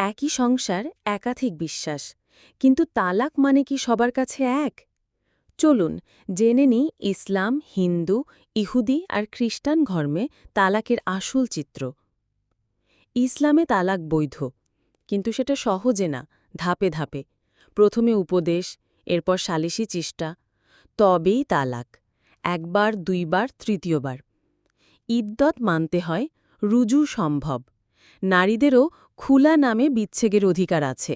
একই সংসার, একাধিক বিশ্বাস। কিন্তু তালাক মানে কি সবার কাছে এক? চলুন জেনে নিই ইসলাম, হিন্দু, ইহুদি আর খ্রিস্টান ধর্মে তালাকের আসল চিত্র। ইসলামে তালাক বৈধ, কিন্তু সেটা সহজে না, ধাপে ধাপে। প্রথমে উপদেশ, এরপর সালিসি চেষ্টা, তবেই তালাক। একবার, দুইবার, তৃতীয়বার। ইদ্যত মানতে হয়, রুজু সম্ভব। নারীদেরও খুলা নামে বিচ্ছেদের অধিকার আছে।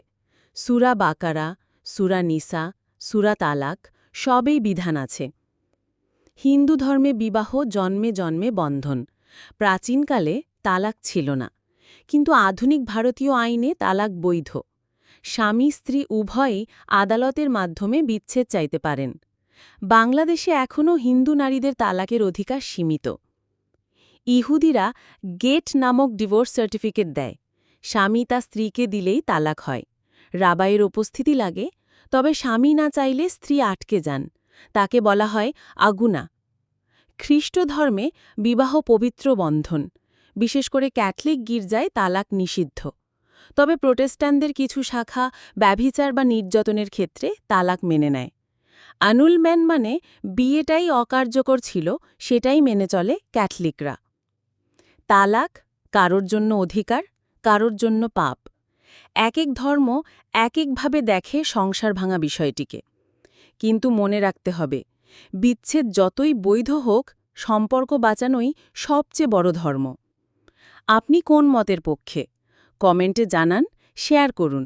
সূরা বাকারা, সূরা নিসা, সূরা তালাক সবেই বিধান আছে। হিন্দু ধর্মে বিবাহ জন্মে জন্মে বন্ধন। প্রাচীনকালে তালাক ছিল না, কিন্তু আধুনিক ভারতীয় আইনে তালাক বৈধ। স্বামী স্ত্রী উভয়ই আদালতের মাধ্যমে বিচ্ছেদ চাইতে পারেন। বাংলাদেশে এখনও হিন্দু নারীদের তালাকের অধিকার সীমিত। ইহুদিরা গেট নামক ডিভোর্স সার্টিফিকেট দেয়। স্বামী তার স্ত্রীকে দিলেই তালাক হয়। রাবাইয়ের উপস্থিতি লাগে, তবে স্বামী না চাইলে স্ত্রী আটকে যান। তাকে বলা হয় আগুনা। খ্রিস্ট ধর্মে বিবাহ পবিত্র বন্ধন। বিশেষ করে ক্যাথলিক গির্জায় তালাক নিষিদ্ধ। তবে প্রোটেস্ট্যান্টদের কিছু শাখা ব্যভিচার বা নির্যাতনের ক্ষেত্রে তালাক মেনে নেয়। আনুলম্যান মানে বিয়েটাই অকার্যকর ছিল, সেটাই মেনে চলে ক্যাথলিকরা। তালাক কারোর জন্য অধিকার, কারোর জন্য পাপ। এক এক ধর্ম এক একভাবে দেখে সংসার ভাঙা বিষয়টিকে। কিন্তু মনে রাখতে হবে, বিচ্ছেদ যতই বৈধ হোক, সম্পর্ক বাঁচানোই সবচেয়ে বড় ধর্ম। আপনি কোন মতের পক্ষে? কমেন্টে জানান, শেয়ার করুন।